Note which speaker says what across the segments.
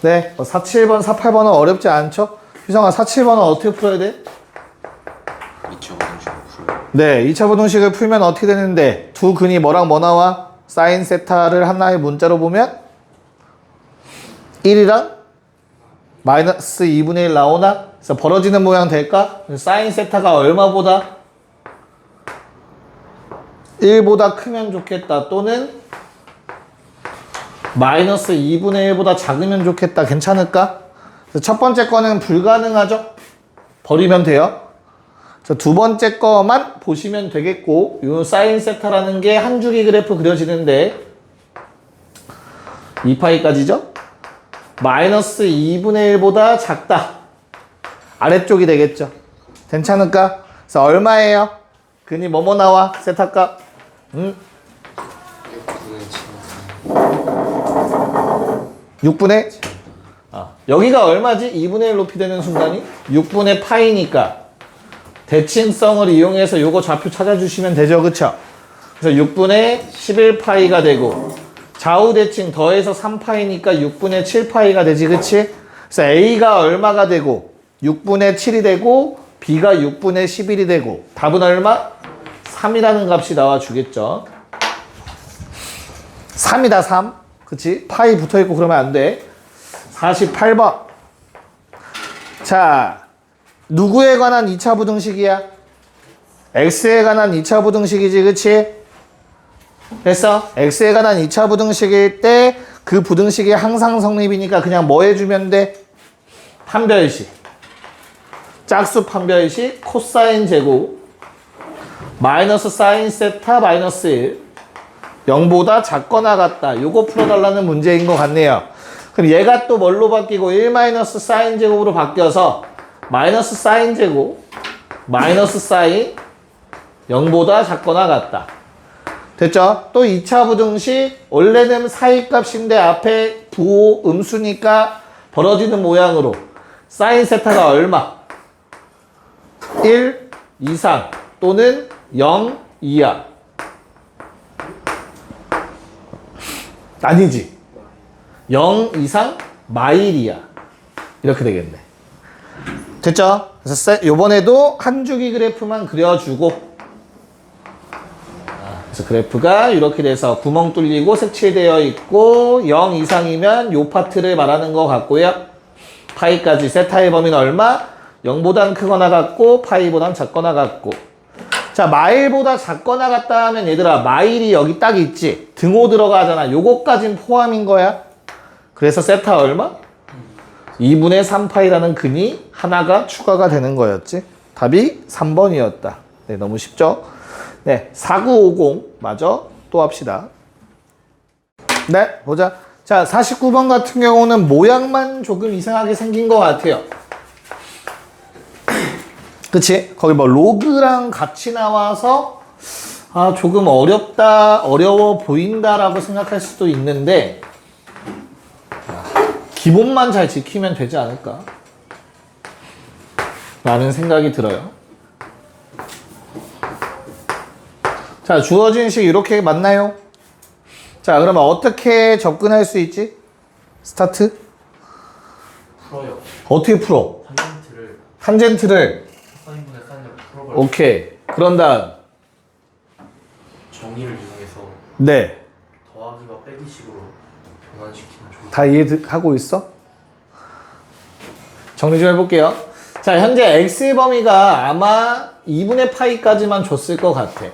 Speaker 1: 네, 4, 7번, 4, 8번은 어렵지 않죠? 효성아, 4, 7번은 어떻게 풀어야 돼?
Speaker 2: 2차 부등식을 풀어요.
Speaker 1: 네, 2차 부등식을 풀면 어떻게 되는데 두 근이 뭐랑 뭐 나와? 사인 세타를 하나의 문자로 보면 1이랑 마이너스 2분의 1 나오나? 그래서 벌어지는 모양 될까? 사인 세타가 얼마보다? 1보다 크면 좋겠다. 또는 마이너스 2분의 1보다 작으면 좋겠다. 괜찮을까? 그래서 첫 번째 거는 불가능하죠? 버리면 돼요. 그래서 두 번째 거만 보시면 되겠고, 이 사인 세타라는 게 한 주기 그래프 그려지는데 2파이까지죠? 마이너스 2분의 1보다 작다. 아래쪽이 되겠죠? 괜찮을까? 그래서 얼마예요? 근이 뭐뭐 나와? 세타값? 6분의? 여기가 얼마지? 2분의 1 높이 되는 순간이? 6분의 파이니까 대칭성을 이용해서 요거 좌표 찾아주시면 되죠. 그쵸? 그래서 6분의 11파이가 되고 좌우 대칭 더해서 3파이니까 6분의 7파이가 되지. 그치? 그래서 A가 얼마가 되고 6분의 7이 되고 B가 6분의 11이 되고 답은 얼마? 3이라는 값이 나와주겠죠. 3이다 3. 그치? 파이 붙어있고 그러면 안 돼. 48번. 자, 누구에 관한 2차 부등식이야? x에 관한 2차 부등식이지. 그치? 됐어? x에 관한 2차 부등식일 때 그 부등식이 항상 성립이니까 그냥 뭐 해주면 돼? 판별식. 짝수 판별식 코사인 제곱 마이너스 사인 세타 마이너스 1 0보다 작거나 같다. 요거 풀어달라는 문제인 것 같네요. 그럼 얘가 또 뭘로 바뀌고 1 마이너스 사인 제곱으로 바뀌어서 마이너스 사인 제곱 마이너스 사인 0보다 작거나 같다. 됐죠? 또 2차 부등식 원래는 사이값인데 앞에 부호 음수니까 벌어지는 모양으로 사인 세타가 얼마? 1 이상 또는 0 이하. 아니지. 0 이상 마일이야. 이렇게 되겠네. 됐죠? 그래서 요번에도 한 주기 그래프만 그려주고 그래서 그래프가 이렇게 돼서 구멍 뚫리고 색칠되어 있고 0 이상이면 요 파트를 말하는 것 같고요. 파이까지 세타의 범위는 얼마? 0보단 크거나 같고 파이보단 작거나 같고. 자, 마일보다 작거나 같다 하면 얘들아 마일이 여기 딱 있지. 등호 들어가잖아. 요거까진 포함인 거야. 그래서 세타 얼마? 2분의 3파이라는 근이 하나가 추가가 되는 거였지. 답이 3번이었다. 네, 너무 쉽죠? 네, 4950 맞아. 또 합시다. 네, 보자. 자, 49번 같은 경우는 모양만 조금 이상하게 생긴 것 같아요. 그치? 거기 뭐 로그랑 같이 나와서 아 조금 어려워 보인다라고 생각할 수도 있는데 기본만 잘 지키면 되지 않을까? 라는 생각이 들어요. 자, 주어진 식 이렇게 맞나요? 자, 그러면 어떻게 접근할 수 있지? 스타트?
Speaker 3: 풀어요.
Speaker 1: 어떻게 풀어? 탄젠트를
Speaker 3: 사인분의 사인을 풀어버려.
Speaker 1: 오케이. 그런 다음
Speaker 3: 정의를 이용해서
Speaker 1: 네.
Speaker 3: 더하기와 빼기식으로 변환시키면 좋을
Speaker 1: 다 이해하고 있어? 정리 좀 해볼게요. 자, 현재 x 범위가 아마 2분의 파이까지만 줬을 것 같아.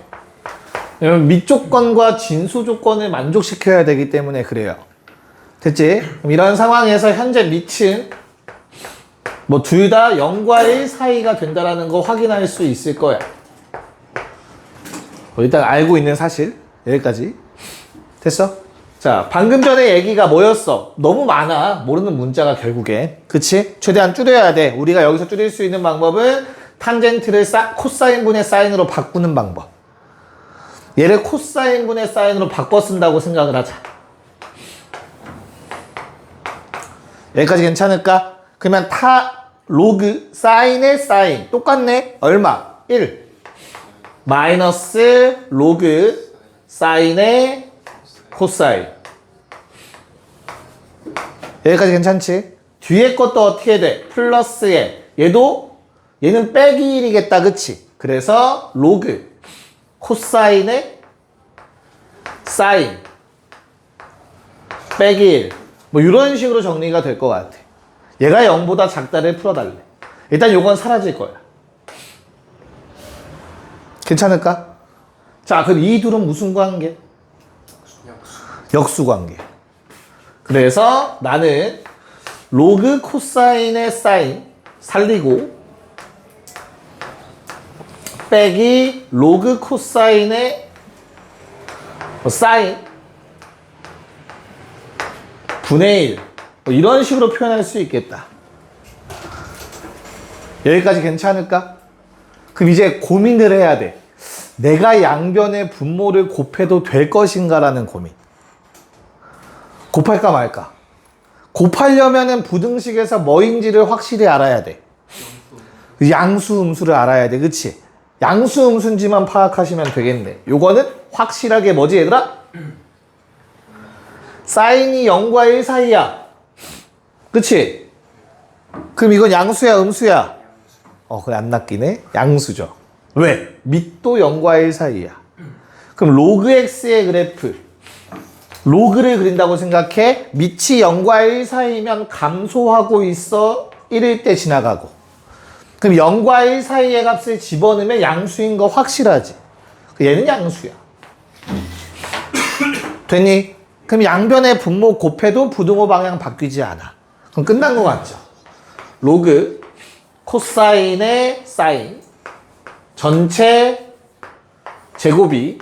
Speaker 1: 왜냐면 밑조건과 진수 조건을 만족시켜야 되기 때문에 그래요. 됐지? 그럼 이런 상황에서 현재 밑은 뭐 둘 다 0과 1 사이가 된다라는 거 확인할 수 있을 거야. 일단 알고 있는 사실 여기까지 됐어? 자, 방금 전에 얘기가 뭐였어? 너무 많아. 모르는 문자가 결국에. 그치? 최대한 줄여야 돼. 우리가 여기서 줄일 수 있는 방법은 탄젠트를 코사인분의 사인으로 바꾸는 방법. 얘를 코사인분의 사인으로 바꿔 쓴다고 생각을 하자. 여기까지 괜찮을까? 그러면 로그 사인의 사인 똑같네. 얼마? 1 마이너스 로그 사인의 코사인 여기까지 괜찮지? 뒤에 것도 어떻게 돼? 플러스에 얘는 빼기 1이겠다 그치? 그래서 로그 코사인에 사인 빼기 1 뭐 이런 식으로 정리가 될 것 같아. 얘가 0보다 작다를 풀어달래. 일단 요건 사라질 거야. 괜찮을까? 자, 그럼 이 둘은 무슨 관계? 역수 관계. 그래서 나는 로그 코사인의 사인 살리고 빼기 로그 코사인의 사인 분의 1 뭐 이런 식으로 표현할 수 있겠다. 여기까지 괜찮을까? 그럼 이제 고민을 해야 돼. 내가 양변의 분모를 곱해도 될 것인가 라는 고민. 곱할까 말까? 곱하려면은 부등식에서 뭐인지를 확실히 알아야 돼. 양수, 음수를 알아야 돼. 그치? 양수, 음수인지만 파악하시면 되겠네. 요거는 확실하게 뭐지 얘들아? 사인이 0과 1 사이야. 그치? 그럼 이건 양수야, 음수야? 그래 안 낚이네. 양수죠. 왜? 밑도 0과 1 사이야. 그럼 로그 x의 그래프. 로그를 그린다고 생각해. 밑이 0과 1 사이면 감소하고 있어. 1일 때 지나가고. 그럼 0과 1 사이의 값을 집어넣으면 양수인 거 확실하지. 얘는 양수야. 됐니? 그럼 양변의 분모 곱해도 부등호 방향 바뀌지 않아. 그럼 끝난 거 같죠? 로그 코사인의 사인 전체 제곱이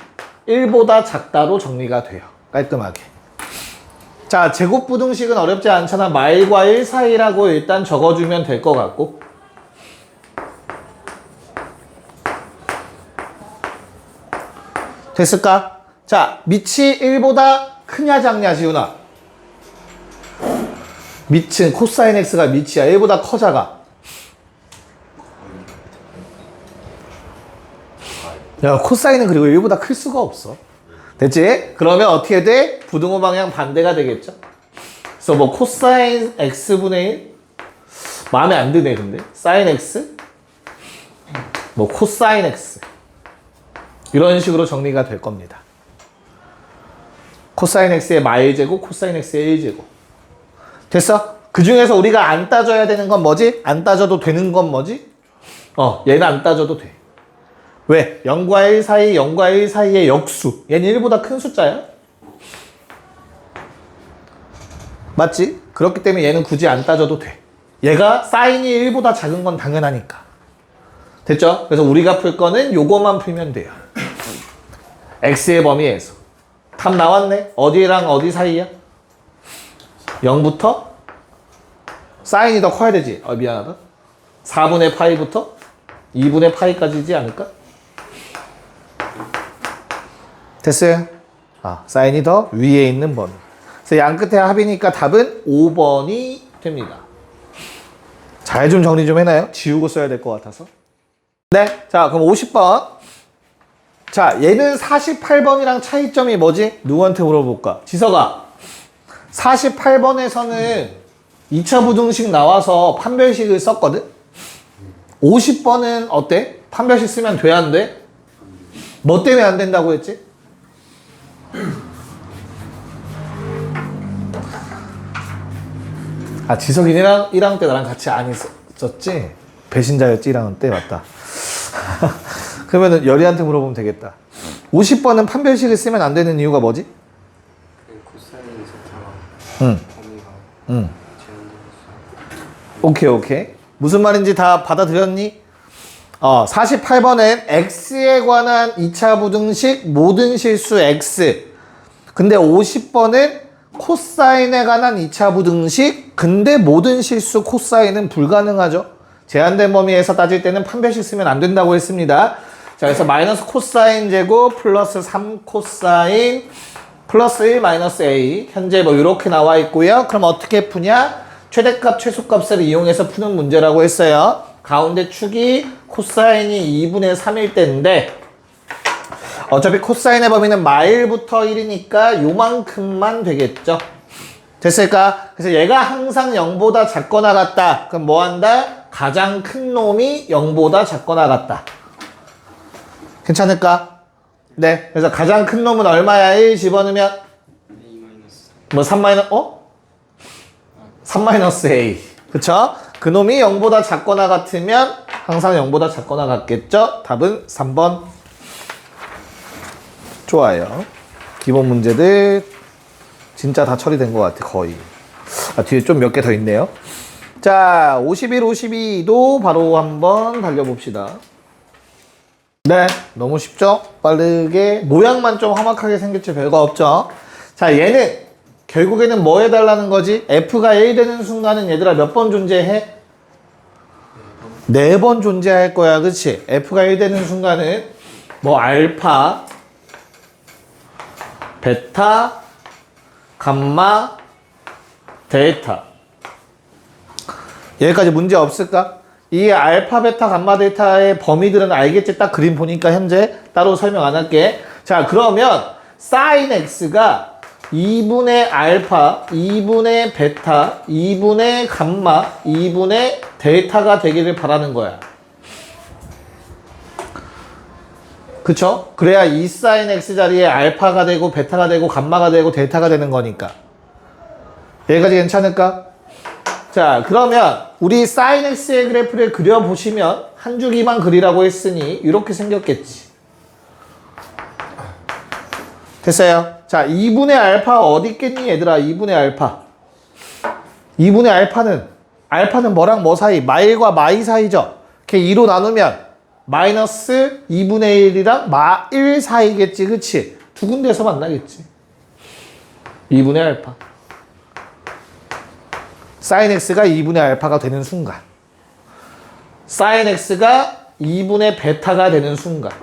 Speaker 1: 1보다 작다로 정리가 돼요. 깔끔하게. 자, 제곱 부등식은 어렵지 않잖아. 마일과 1 사이라고 일단 적어주면 될 것 같고. 됐을까? 자, 밑이 1보다 크냐 작냐 지훈아? 밑은 코사인 x가 밑이야. 1보다 커 작아? 야, 코사인은 그리고 1보다 클 수가 없어. 됐지? 그러면 어떻게 돼? 부등호 방향 반대가 되겠죠? 그래서 뭐 코사인 x분의 1? 마음에 안 드네 근데. 사인 x? 뭐 코사인 x. 이런 식으로 정리가 될 겁니다. 코사인 x의 마일제곱, 코사인 x의 1제곱. 됐어? 그 중에서 우리가 안 따져야 되는 건 뭐지? 안 따져도 되는 건 뭐지? 얘는 안 따져도 돼. 왜? 0과 1 사이, 0과 1 사이의 역수. 얘는 1보다 큰 숫자야. 맞지? 그렇기 때문에 얘는 굳이 안 따져도 돼. 얘가 사인이 1보다 작은 건 당연하니까. 됐죠? 그래서 우리가 풀 거는 요거만 풀면 돼요. x의 범위에서. 답 나왔네? 어디랑 어디 사이야? 0부터? 사인이 더 커야 되지? 미안하다. 4분의 파이부터 2분의 파이까지지 않을까? 됐어요? 사인이 더 위에 있는 범위. 그래서 양 끝에 합이니까 답은 5번이 됩니다. 잘 좀 정리 좀 해놔요. 지우고 써야 될 것 같아서. 네. 자, 그럼 50번. 자, 얘는 48번이랑 차이점이 뭐지? 누구한테 물어볼까? 지석아. 48번에서는 2차 부등식 나와서 판별식을 썼거든? 50번은 어때? 판별식 쓰면 돼, 안 돼? 뭐 때문에 안 된다고 했지? 지석이랑 1학년 때 나랑 같이 안 있었지? 배신자였지, 1학년 때? 맞다. 그러면은 열이한테 물어보면 되겠다. 50번은 판별식을 쓰면 안 되는 이유가 뭐지?
Speaker 2: 코사인 세타가
Speaker 1: 응.
Speaker 2: 범위가
Speaker 1: 응.
Speaker 2: 제한되었어.
Speaker 1: 오케이. 무슨 말인지 다 받아들였니? 48번엔 x에 관한 2차 부등식 모든 실수 x. 근데 50번은 코사인에 관한 2차 부등식 근데 모든 실수 코사인은 불가능하죠. 제한된 범위에서 따질 때는 판별식 쓰면 안 된다고 했습니다. 자, 그래서 마이너스 코사인 제곱 플러스 3 코사인 플러스 1 마이너스 a 현재 뭐 이렇게 나와 있고요. 그럼 어떻게 푸냐? 최대값 최소값을 이용해서 푸는 문제라고 했어요. 가운데 축이 코사인이 2분의 3일 때인데 어차피 코사인의 범위는 마일부터 1이니까 요만큼만 되겠죠. 됐을까? 그래서 얘가 항상 0보다 작거나 같다. 그럼 뭐 한다? 가장 큰 놈이 0보다 작거나 같다. 괜찮을까? 네. 그래서 가장 큰 놈은 얼마야? 1 집어넣으면?
Speaker 2: A 마이너스.
Speaker 1: 뭐 3 마이너스, 3 마이너스 A. 그쵸? 그 놈이 0보다 작거나 같으면 항상 0보다 작거나 같겠죠? 답은 3번. 좋아요. 기본 문제들 진짜 다 처리된 것 같아, 거의. 뒤에 좀 몇 개 더 있네요. 자, 51, 52도 바로 한번 달려봅시다. 네, 너무 쉽죠? 빠르게. 모양만 좀 험악하게 생겼지 별거 없죠? 자, 얘는 결국에는 뭐 해달라는 거지? F가 1 되는 순간은 얘들아 몇 번 존재해? 4번 존재할 거야, 그치? F가 1 되는 순간은 뭐 알파, 베타, 감마, 데이터. 여기까지 문제 없을까? 이 알파, 베타, 감마, 데이터의 범위들은 알겠지? 딱 그림 보니까 현재 따로 설명 안 할게. 자, 그러면 sin x가 2분의 알파, 2분의 베타, 2분의 감마, 2분의 데이터가 되기를 바라는 거야. 그쵸? 그래야 이 sin x 자리에 알파가 되고 베타가 되고 감마가 되고 데이터가 되는 거니까. 여기까지 괜찮을까? 자, 그러면 우리 sin x의 그래프를 그려보시면 한 줄기만 그리라고 했으니 이렇게 생겼겠지. 됐어요? 자, 2분의 알파 어디 있겠니 얘들아? 2분의 알파. 2분의 알파는 뭐랑 뭐 사이? 마일과 마이 사이죠? 걔 2로 나누면 마이너스 2분의 1이랑 마1 사이겠지, 그치? 두 군데에서 만나겠지. 2분의 알파. sin x가 2분의 알파가 되는 순간. sin x가 2분의 베타가 되는 순간.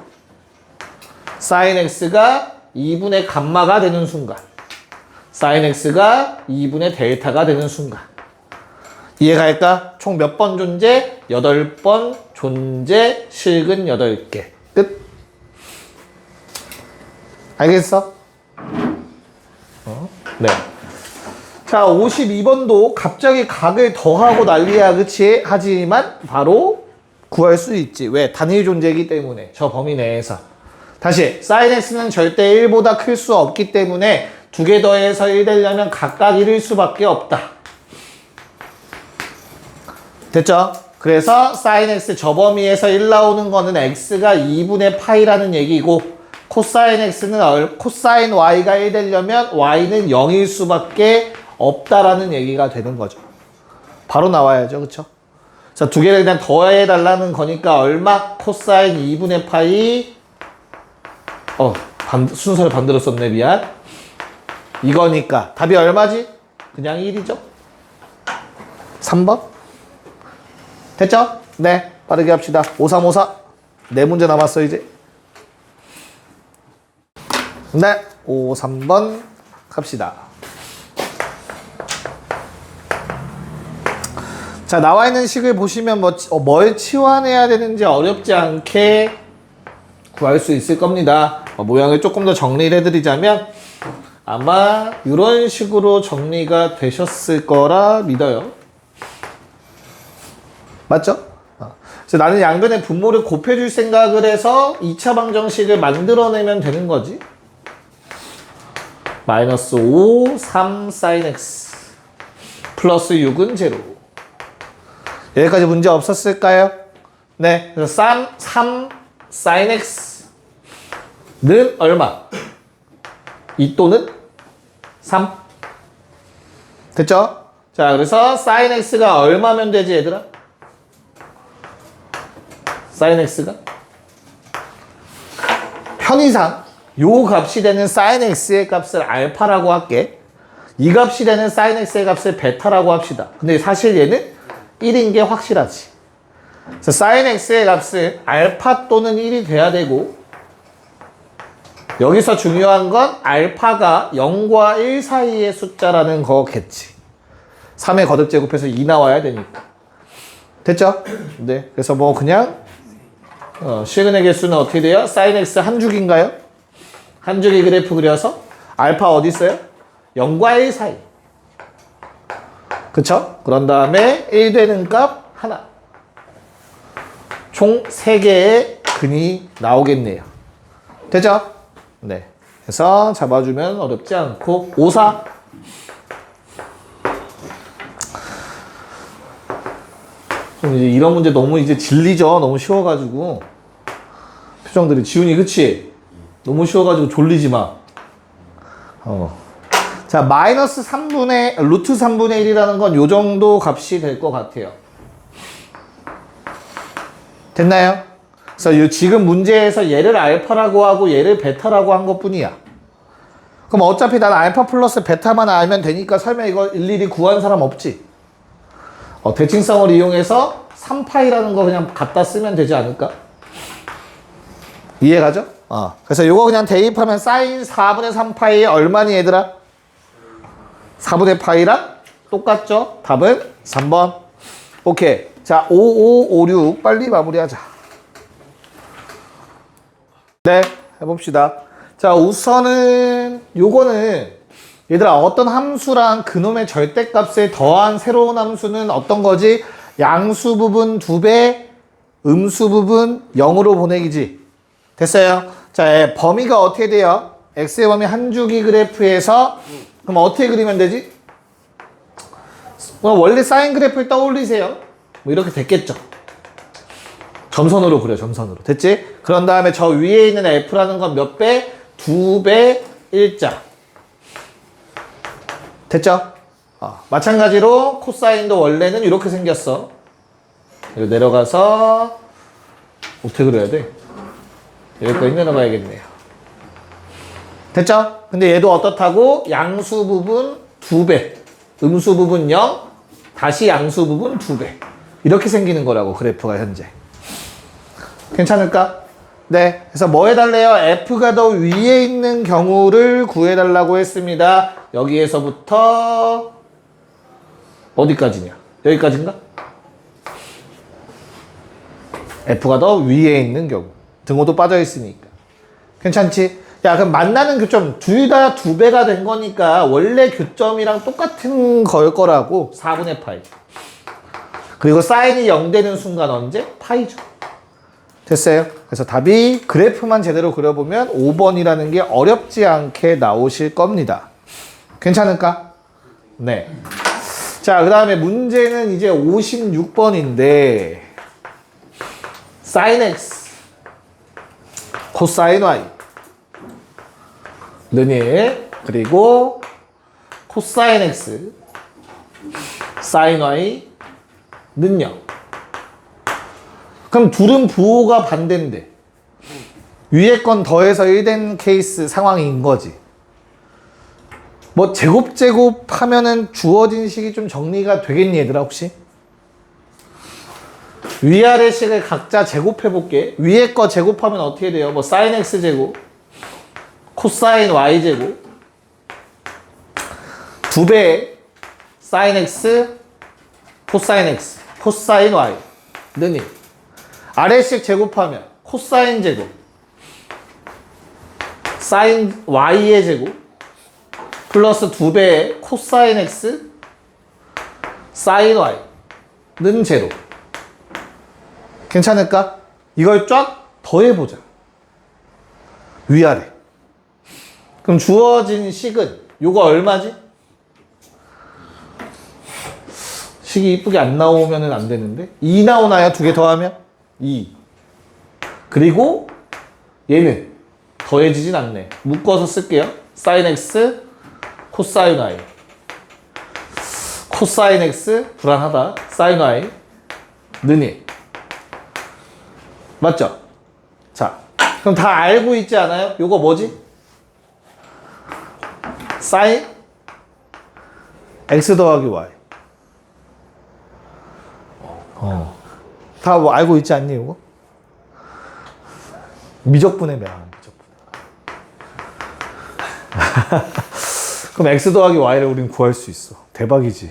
Speaker 1: sin x가 2분의 감마가 되는 순간. sin x가 2분의 데이터가 되는 순간. 이해갈까? 총 몇 번 존재? 8번 존재, 실근 8개. 끝. 알겠어? 네. 자, 52번도 갑자기 각을 더하고 난리야, 그치? 하지만 바로 구할 수 있지. 왜? 단일 존재이기 때문에. 저 범위 내에서. 다시, sin x는 절대 1보다 클 수 없기 때문에 두 개 더해서 1 되려면 각각 1일 수밖에 없다. 됐죠? 그래서 sin x 저 범위에서 1 나오는 거는 x가 2분의 파이라는 얘기고 코사인 x는 코사인 y가 1 되려면 y는 0일 수밖에 없다라는 얘기가 되는 거죠. 바로 나와야죠. 그쵸? 자, 두 개를 그냥 더해달라는 거니까 얼마? 코사인 2분의 파이 순서를 반대로 썼네. 미안. 이거니까 답이 얼마지? 그냥 1이죠. 3번. 됐죠? 네. 빠르게 합시다. 5354. 네 문제 남았어 이제. 네. 53번 갑시다. 자, 나와 있는 식을 보시면 뭘 치환해야 되는지 어렵지 않게 구할 수 있을 겁니다. 모양을 조금 더 정리를 해드리자면 아마 이런 식으로 정리가 되셨을 거라 믿어요. 맞죠? 그래서 나는 양변의 분모를 곱해줄 생각을 해서 2차 방정식을 만들어내면 되는 거지. 마이너스 5, 3 sin x 플러스 6은 0. 여기까지 문제 없었을까요? 네. 그래서 3 sin x는 얼마? 2 또는 3. 됐죠? 자, 그래서 sin x가 얼마면 되지, 얘들아? sin x가? 편의상 요 값이 되는 sin x의 값을 알파라고 할게. 이 값이 되는 sin x의 값을 베타라고 합시다. 근데 사실 얘는 1인 게 확실하지. 그래서 sin x의 값은 알파 또는 1이 돼야 되고 여기서 중요한 건 알파가 0과 1 사이의 숫자라는 거겠지. 3의 거듭 제곱해서 2 나와야 되니까. 됐죠? 네. 그래서 뭐 그냥 실근의 개수는 어떻게 돼요? sin x 한 줄기인가요? 한 줄기 그래프 그려서 알파 어디 있어요? 0과 1 사이. 그쵸? 그런 다음에 1 되는 값 하나. 총 3개의 근이 나오겠네요. 되죠? 네. 그래서 잡아주면 어렵지 않고 5, 4. 좀 이제 이런 문제 너무 이제 질리죠? 너무 쉬워가지고. 표정들이. 지훈이, 그치? 너무 쉬워가지고 졸리지 마. 자, 마이너스 3분의, 루트 3분의 1이라는 건 요 정도 값이 될 것 같아요. 됐나요? 그래서 요 지금 문제에서 얘를 알파라고 하고 얘를 베타라고 한 것 뿐이야. 그럼 어차피 난 알파 플러스 베타만 알면 되니까 설명 이거 일일이 구한 사람 없지? 대칭성을 이용해서 3파이라는 거 그냥 갖다 쓰면 되지 않을까? 이해가죠? 그래서 요거 그냥 대입하면 사인 4분의 3파이에 얼마니 얘들아? 4분의 파이랑 똑같죠? 답은 3번. 오케이. 자, 5, 5, 5, 6 빨리 마무리하자. 네, 해봅시다. 자, 우선은 요거는 얘들아 어떤 함수랑 그놈의 절대값에 더한 새로운 함수는 어떤 거지? 양수 부분 2배, 음수 부분 0으로 보내기지. 됐어요? 자, 범위가 어떻게 돼요? x의 범위 한 주기 그래프에서 그럼 어떻게 그리면 되지? 원래 사인 그래프를 떠올리세요. 뭐 이렇게 됐겠죠. 점선으로 그려, 점선으로. 됐지? 그런 다음에 저 위에 있는 f라는 건 몇 배? 2배 1자. 됐죠? 마찬가지로 코사인도 원래는 이렇게 생겼어. 여기 내려가서 어떻게 그려야 돼? 여기까지 내려가야겠네요. 됐죠? 근데 얘도 어떻다고? 양수 부분 2배, 음수 부분 0, 다시 양수 부분 2배. 이렇게 생기는 거라고, 그래프가 현재. 괜찮을까? 네. 그래서 뭐 해달래요? F가 더 위에 있는 경우를 구해달라고 했습니다. 여기에서부터 어디까지냐? 여기까지인가? F가 더 위에 있는 경우. 등호도 빠져있으니까. 괜찮지? 야, 그럼 만나는 교점 둘 다 2배가 된 거니까 원래 교점이랑 똑같은 걸 거라고. 4분의 파이. 그리고 사인이 0 되는 순간 언제? 파이죠. 됐어요? 그래서 답이 그래프만 제대로 그려보면 5번이라는 게 어렵지 않게 나오실 겁니다. 괜찮을까? 네. 자, 그 다음에 문제는 이제 56번인데 sin x 코사인 y 는1 그리고 코사인 x sin y 는 0. 그럼 둘은 부호가 반대인데 위에 건 더해서 1 된 케이스 상황인 거지. 뭐 제곱 하면은 주어진 식이 좀 정리가 되겠니 얘들아 혹시? 위아래 식을 각자 제곱해 볼게. 위에 거 제곱하면 어떻게 돼요? 뭐 sin x 제곱, 코사인 y 제곱, 2배 sin x, 코사인 x, 코사인 y 는 1. 아래식 제곱하면 코사인 제곱, 사인 y의 제곱, 플러스 2배의 코사인 x, 사인 y는 제로. 괜찮을까? 이걸 쫙 더해보자. 위아래. 그럼 주어진 식은 요거 얼마지? 식이 이쁘게 안 나오면 안 되는데 2 나오나요? 2개 더하면? 2. 그리고 얘는 더해지진 않네. 묶어서 쓸게요. sin x, 코사인 y. 코사인 x 불안하다. sin y 는 1. 맞죠? 자, 그럼 다 알고 있지 않아요? 요거 뭐지? sin x 더하기 y. 다 뭐 알고 있지 않니, 이거? 미적분의 명, 미적분. 그럼 x 더하기 y를 우린 구할 수 있어. 대박이지.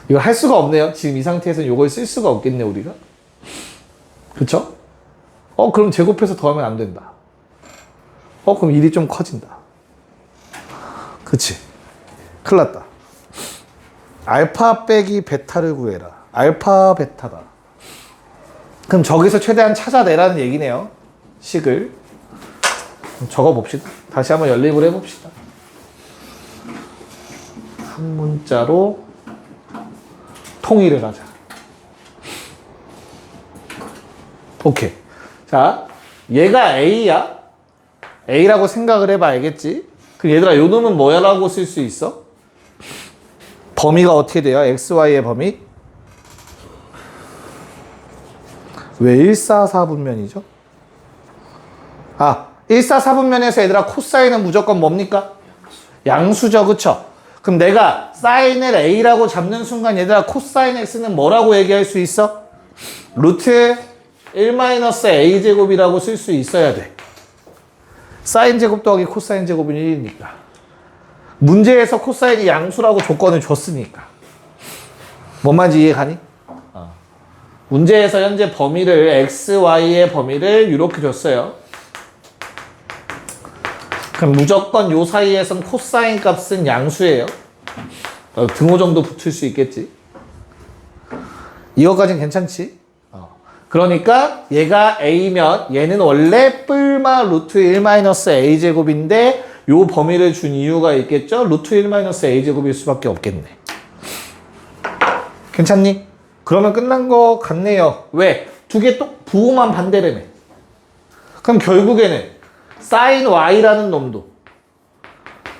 Speaker 1: 이거 할 수가 없네요. 지금 이 상태에서는 이걸 쓸 수가 없겠네, 우리가. 그쵸? 그럼 제곱해서 더하면 안 된다. 그럼 1이 좀 커진다. 그치? 큰일 났다. 알파 빼기 베타를 구해라. 알파 베타다. 그럼 저기서 최대한 찾아내라는 얘기네요. 식을. 적어봅시다. 다시 한번 연립을 해봅시다. 한 문자로 통일을 하자. 오케이. 자, 얘가 A야. A라고 생각을 해봐, 알겠지? 그럼 얘들아, 요 놈은 뭐야 라고 쓸 수 있어? 범위가 어떻게 돼요? XY의 범위? 왜 144분면이죠? 아, 144분면에서 얘들아, 코사인은 무조건 뭡니까? 양수죠, 그쵸? 그럼 내가 사인을 A라고 잡는 순간 얘들아, 코사인 X는 뭐라고 얘기할 수 있어? 루트 1-A제곱이라고 쓸 수 있어야 돼. 사인 제곱 더하기 코사인 제곱은 1이니까. 문제에서 코사인이 양수라고 조건을 줬으니까. 뭔 말인지 이해 가니? 문제에서 현재 범위를 x, y의 범위를 이렇게 줬어요. 그럼 무조건 요 사이에선 코사인 값은 양수예요. 등호 정도 붙을 수 있겠지. 이거까지는 괜찮지? 그러니까 얘가 A면 얘는 원래 뿔마 루트 1-A제곱인데 요 범위를 준 이유가 있겠죠? 루트 1-A제곱일 수밖에 없겠네. 괜찮니? 그러면 끝난 거 같네요. 왜? 두 개 또 부호만 반대라며. 그럼 결국에는 sin y라는 놈도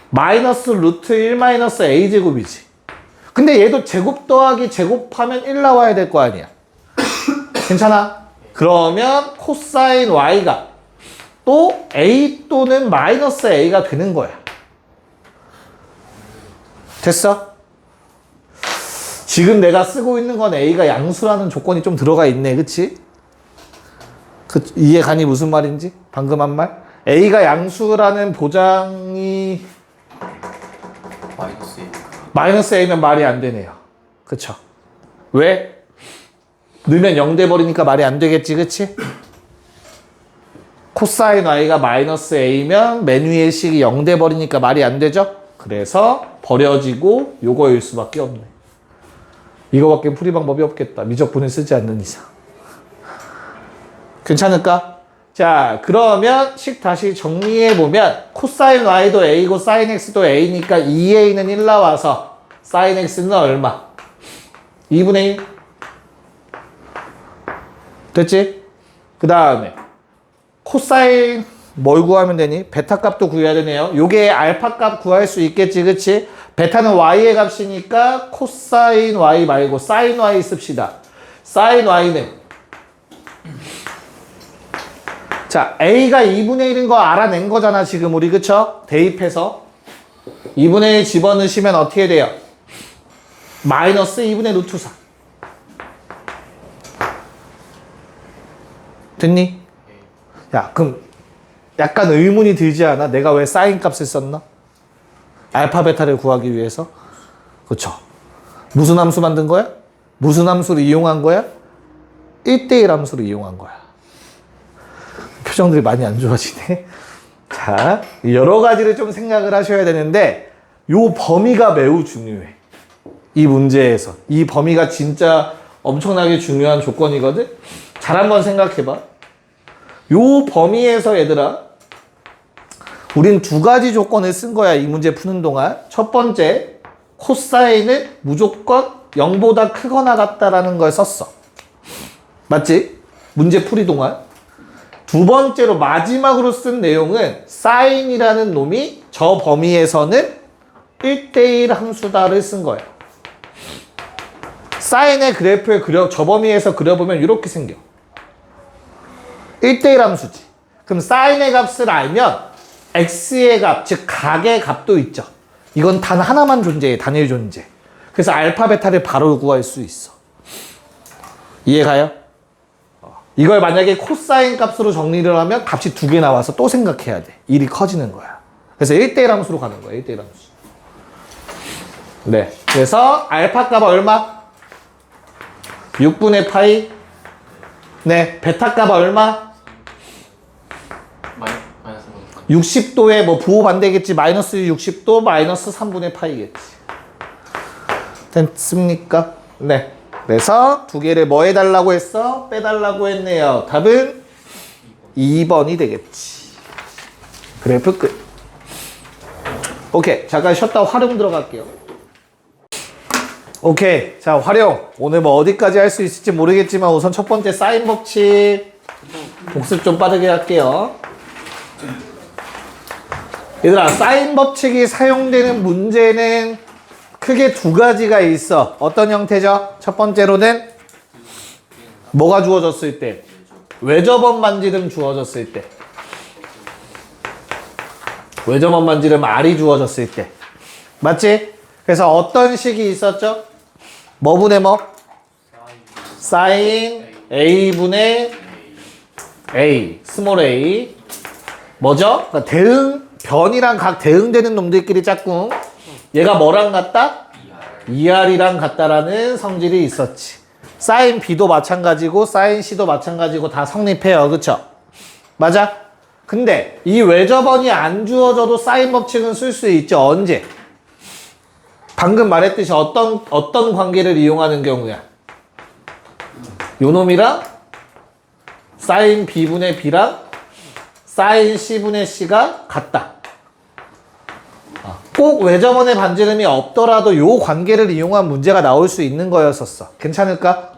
Speaker 1: 마이너스 루트 1-A제곱이지. 근데 얘도 제곱 더하기 제곱하면 1 나와야 될 거 아니야. 괜찮아? 그러면 코사인 y가 또 a 또는 마이너스 a가 되는 거야. 됐어? 지금 내가 쓰고 있는 건 a가 양수라는 조건이 좀 들어가 있네. 그치? 이해 가니 무슨 말인지? 방금 한 말? a가 양수라는 보장이
Speaker 3: 마이너스 1.
Speaker 1: 마이너스 a면 말이 안 되네요. 그쵸? 왜? 넣으면 0 돼버리니까 말이 안 되겠지, 그치? 코사인 y가 마이너스 a면 맨 위의 식이 0 돼버리니까 말이 안 되죠? 그래서 버려지고 요거일 수밖에 없네. 이거밖에 풀이 방법이 없겠다. 미적분을 쓰지 않는 이상. 괜찮을까? 자, 그러면 식 다시 정리해보면 코사인 y도 a고 사인 x도 a니까 2a는 1 나와서 사인 x는 얼마? 2분의 1. 됐지? 그 다음에 코사인 뭘 구하면 되니? 베타 값도 구해야 되네요. 요게 알파 값 구할 수 있겠지, 그치? 베타는 y의 값이니까 코사인 y 말고 사인 y 씁시다. 사인 y는 자, a가 2분의 1인 거 알아낸 거잖아, 지금 우리, 그쵸? 대입해서 2분의 1 집어넣으시면 어떻게 돼요? 마이너스 2분의 루트 4. 됐니? 야, 그럼 약간 의문이 들지 않아? 내가 왜 사인 값을 썼나? 알파 베타를 구하기 위해서? 그쵸? 무슨 함수 만든 거야? 무슨 함수를 이용한 거야? 1대1 함수를 이용한 거야. 표정들이 많이 안 좋아지네. 자, 여러 가지를 좀 생각을 하셔야 되는데 요 범위가 매우 중요해. 이 문제에서. 이 범위가 진짜 엄청나게 중요한 조건이거든? 잘 한번 생각해봐. 요 범위에서 얘들아, 우린 두 가지 조건을 쓴 거야. 이 문제 푸는 동안. 첫 번째, 코사인은 무조건 0보다 크거나 같다라는 걸 썼어. 맞지? 문제 풀이 동안. 두 번째로 마지막으로 쓴 내용은 사인이라는 놈이 저 범위에서는 1대1 함수다를 쓴 거야. 사인의 그래프를 저 범위에서 그려보면 이렇게 생겨. 1대1 함수지. 그럼 사인의 값을 알면 x의 값, 즉 각의 값도 있죠. 이건 단 하나만 존재해. 단일 존재. 그래서 알파 베타를 바로 구할 수 있어. 이해가요? 이걸 만약에 코사인 값으로 정리를 하면 값이 두 개 나와서 또 생각해야 돼. 일이 커지는 거야. 그래서 1대1 함수로 가는 거야. 1대1 함수. 네. 그래서 알파 값 얼마? 6분의 파이. 네. 베타 값 얼마?
Speaker 3: 마이너스
Speaker 1: 60도에 뭐 부호 반대겠지. 마이너스 60도 마이너스 3분의 파이겠지. 됐습니까? 네. 그래서 두 개를 뭐 해달라고 했어? 빼달라고 했네요. 답은 2번이 되겠지. 그래프 끝. 오케이. 잠깐 쉬었다 활용 들어갈게요. 오케이. 자, 활용. 오늘 뭐 어디까지 할 수 있을지 모르겠지만 우선 첫 번째 사인 법칙 복습 좀 빠르게 할게요. 얘들아, 사인 법칙이 사용되는 문제는 크게 두 가지가 있어. 어떤 형태죠? 첫 번째로는 뭐가 주어졌을 때? 외접원 반지름 주어졌을 때. 외접원 반지름 R이 주어졌을 때. 맞지? 그래서 어떤 식이 있었죠? 뭐분의 뭐? 사인 A분의 A, 스몰 a. 뭐죠? 그러니까 대응, 변이랑 각 대응되는 놈들끼리 짝꿍. 얘가 뭐랑 같다? ER이랑 같다라는 성질이 있었지. 사인 B도 마찬가지고 사인 C도 마찬가지고 다 성립해요. 그쵸? 맞아? 근데 이 외접원이 안 주어져도 사인 법칙은 쓸 수 있죠. 언제? 방금 말했듯이 어떤 관계를 이용하는 경우야? 요놈이랑 사인 B분의 B랑 사인 C분의 C가 같다. 꼭 외접원의 반지름이 없더라도 요 관계를 이용한 문제가 나올 수 있는 거였었어. 괜찮을까?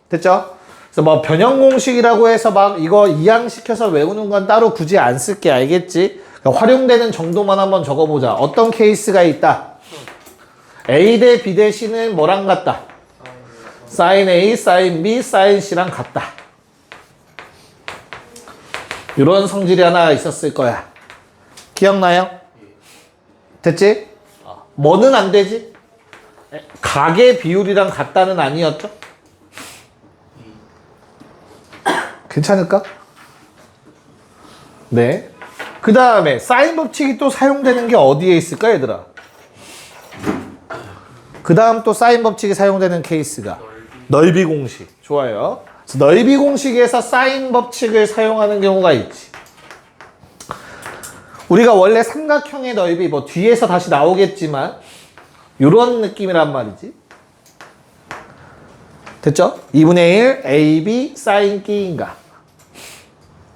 Speaker 1: 됐죠? 그래서 뭐 변형 공식이라고 해서 막 이거 이항시켜서 외우는 건 따로 굳이 안 쓸게. 알겠지? 그러니까 활용되는 정도만 한번 적어보자. 어떤 케이스가 있다? A 대 B 대 C는 뭐랑 같다? 사인 A, 사인 B, 사인 C랑 같다. 이런 성질이 하나 있었을 거야. 기억나요? 됐지? 뭐는 안 되지? 각의 비율이랑 같다는 아니었죠? 괜찮을까? 네. 그 다음에 사인 법칙이 또 사용되는 게 어디에 있을까, 얘들아? 그 다음 또 사인 법칙이 사용되는 케이스가 넓이 공식. 좋아요. 그래서 넓이 공식에서 사인 법칙을 사용하는 경우가 있지. 우리가 원래 삼각형의 넓이, 뭐 뒤에서 다시 나오겠지만 이런 느낌이란 말이지. 됐죠? 2분의 1 AB 사인 끼인가.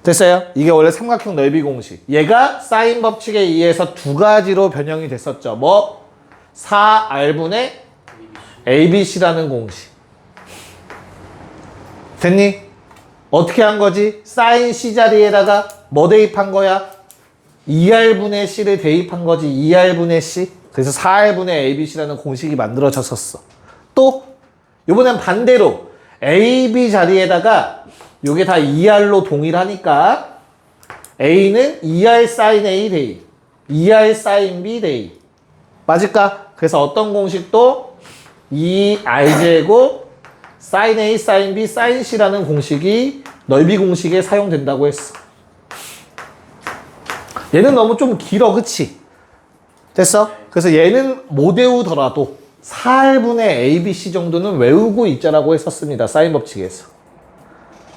Speaker 1: 됐어요? 이게 원래 삼각형 넓이 공식. 얘가 사인 법칙에 의해서 두 가지로 변형이 됐었죠. 뭐? 4R분의 ABC라는 공식. 됐니? 어떻게 한 거지? 사인 C 자리에다가 뭐 대입한 거야? 2R분의 C를 대입한 거지. 2R분의 C. 그래서 4R분의 ABC라는 공식이 만들어졌었어. 또 이번엔 반대로 AB 자리에다가 요게 다 2R로 동일하니까 A는 2R sin A 대입, 2R sin B 대입. 맞을까? 그래서 어떤 공식도 2R제곱 sin A sin B sin C라는 공식이 넓이 공식에 사용된다고 했어. 얘는 너무 좀 길어, 그치? 됐어? 그래서 얘는 못 외우더라도 4R분의 ABC 정도는 외우고 있자라고 했었습니다. 사인 법칙에서.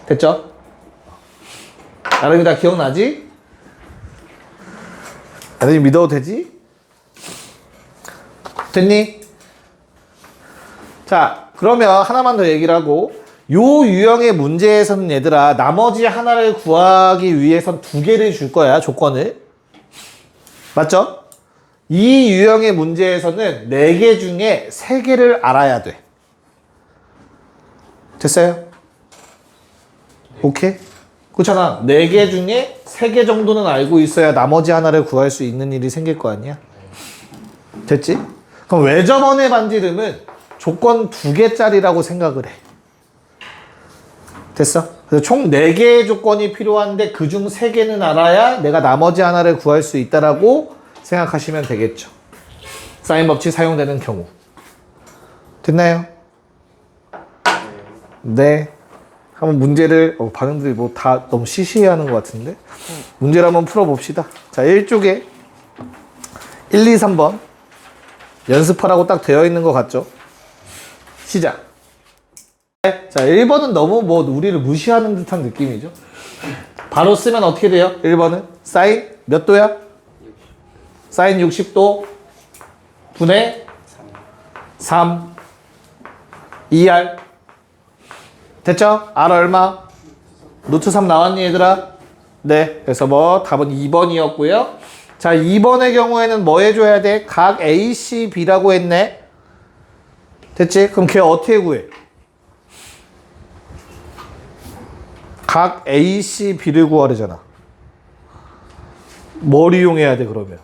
Speaker 1: 됐죠? 나름이 다 기억나지? 나름이 믿어도 되지? 됐니? 자, 그러면 하나만 더 얘기를 하고, 요 유형의 문제에서는 얘들아, 나머지 하나를 구하기 위해선 두 개를 줄 거야, 조건을. 맞죠? 이 유형의 문제에서는 4개 중에 3개를 알아야 돼. 됐어요? 오케이? 그렇잖아. 4개 중에 3개 정도는 알고 있어야 나머지 하나를 구할 수 있는 일이 생길 거 아니야? 됐지? 그럼 외접원의 반지름은 조건 2개짜리라고 생각을 해. 됐어? 그래서 총 4개의 조건이 필요한데 그중 3개는 알아야 내가 나머지 하나를 구할 수 있다라고 생각하시면 되겠죠. 사인 법칙 사용되는 경우. 됐나요? 네. 한번 문제를, 반응들이 뭐 다 너무 시시해하는 것 같은데? 문제를 한번 풀어봅시다. 자, 1쪽에 1, 2, 3번 연습하라고 딱 되어 있는 것 같죠? 시작. 자, 1번은 너무 뭐 우리를 무시하는 듯한 느낌이죠? 바로 쓰면 어떻게 돼요? 1번은 사인 몇 도야? 사인 60도 분의 3. 2R. 됐죠? R 얼마? 루트 3 나왔니 얘들아? 네. 그래서 뭐 답은 2번이었고요. 자, 2번의 경우에는 뭐 해줘야 돼? 각 AC, B라고 했네. 됐지? 그럼 걔 어떻게 구해? 각 AC, B를 구하려잖아. 뭘 이용해야 돼 그러면?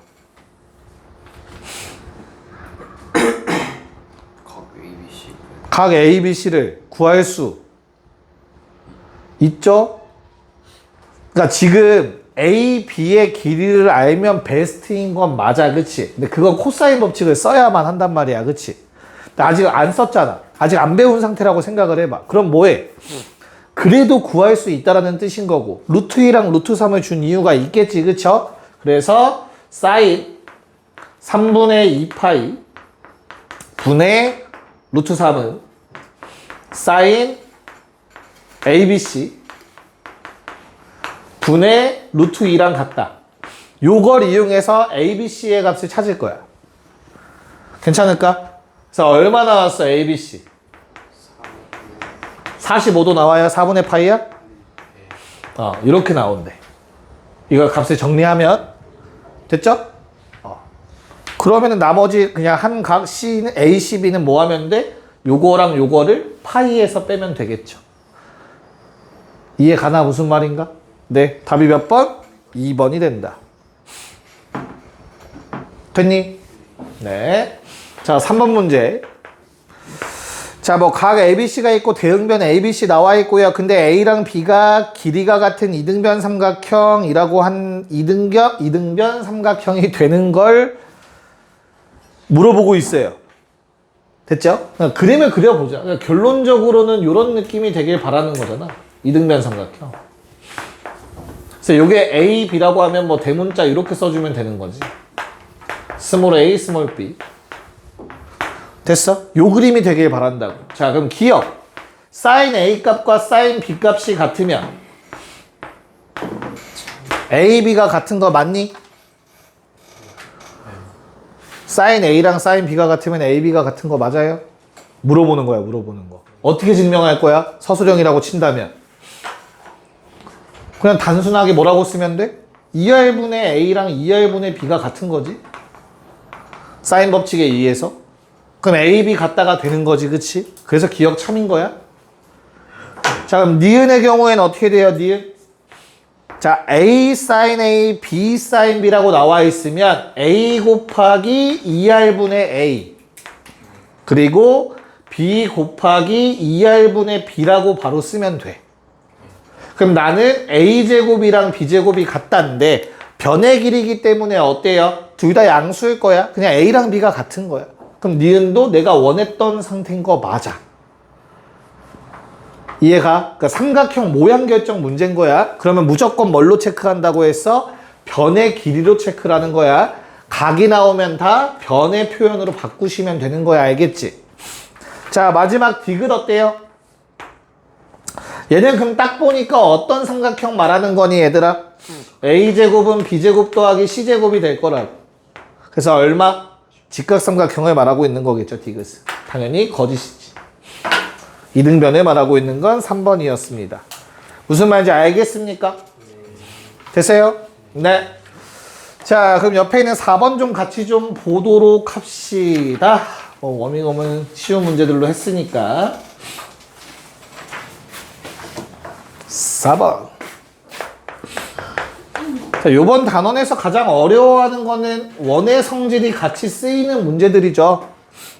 Speaker 2: 각 ABC.
Speaker 1: 각 A, B, C를 구할 수 있죠? 그러니까 지금 A, B의 길이를 알면 베스트인 건 맞아, 그치? 근데 그건 코사인 법칙을 써야만 한단 말이야, 그치? 근데 아직 안 썼잖아. 아직 안 배운 상태라고 생각을 해봐. 그럼 뭐해? 그래도 구할 수 있다라는 뜻인 거고 루트 2랑 루트 3을 준 이유가 있겠지, 그쵸? 그래서 사인 3분의 2파이 분의 루트 3은 사인 ABC 분의 루트 2랑 같다. 요걸 이용해서 ABC의 값을 찾을 거야. 괜찮을까? 그래서 얼마 나왔어, ABC? 45도 나와요? 4분의 파이야? 이렇게 나온대. 이걸 값을 정리하면 됐죠? 그러면은 나머지 그냥 한 각 C는 A, C, B는 뭐 하면 돼? 요거랑 요거를 파이에서 빼면 되겠죠. 이해 가나 무슨 말인가? 네, 답이 몇 번? 2번이 된다. 됐니? 네. 자, 3번 문제. 자, 뭐 각 ABC가 있고 대응변 ABC 나와 있고요. 근데 A랑 B가 길이가 같은 이등변 삼각형이라고 한 이등변 삼각형이 되는 걸 물어보고 있어요. 됐죠? 그러니까 그림을 그려보자. 그러니까 결론적으로는 이런 느낌이 되길 바라는 거잖아. 이등변 삼각형. 그래서 요게 A, B라고 하면 뭐 대문자 이렇게 써주면 되는 거지. 스몰 a, 스몰 b. 됐어? 요 그림이 되길 바란다고. 자, 그럼 기억. 사인 A 값과 사인 B 값이 같으면 A, B가 같은 거 맞니? 사인 A랑 사인 B가 같으면 A, B가 같은 거 맞아요? 물어보는 거야, 물어보는 거. 어떻게 증명할 거야? 서술형이라고 친다면. 그냥 단순하게 뭐라고 쓰면 돼? 2R분의 A랑 2R분의 B가 같은 거지? 사인 법칙에 의해서. 그럼 A, B 같다가 되는 거지, 그치? 그래서 기억 참인 거야? 자, 그럼 니은의 경우에는 어떻게 돼요, 니은? 자, A sin A, B sin B라고 나와 있으면 A 곱하기 2R분의 A 그리고 B 곱하기 2R분의 B라고 바로 쓰면 돼. 그럼 나는 A제곱이랑 B제곱이 같다는데 변의 길이기 때문에 어때요? 둘 다 양수일 거야. 그냥 A랑 B가 같은 거야. 그럼 니은도 내가 원했던 상태인 거 맞아. 이해가? 그러니까 삼각형 모양 결정 문제인 거야. 그러면 무조건 뭘로 체크한다고 했어? 변의 길이로 체크라는 거야. 각이 나오면 다 변의 표현으로 바꾸시면 되는 거야. 알겠지? 자, 마지막 디귿 어때요? 얘는 그럼 딱 보니까 어떤 삼각형 말하는 거니, 얘들아? A제곱은 B제곱 더하기 C제곱이 될 거라고. 그래서 얼마? 직각삼각형을 말하고 있는 거겠죠, 디귿은. 당연히 거짓이지. 이등변을 말하고 있는 건 3번이었습니다. 무슨 말인지 알겠습니까? 됐어요? 네. 자, 그럼 옆에 있는 4번 좀 같이 좀 보도록 합시다. 워밍업은 쉬운 문제들로 했으니까. 4번. 자, 요번 단원에서 가장 어려워하는 거는 원의 성질이 같이 쓰이는 문제들이죠.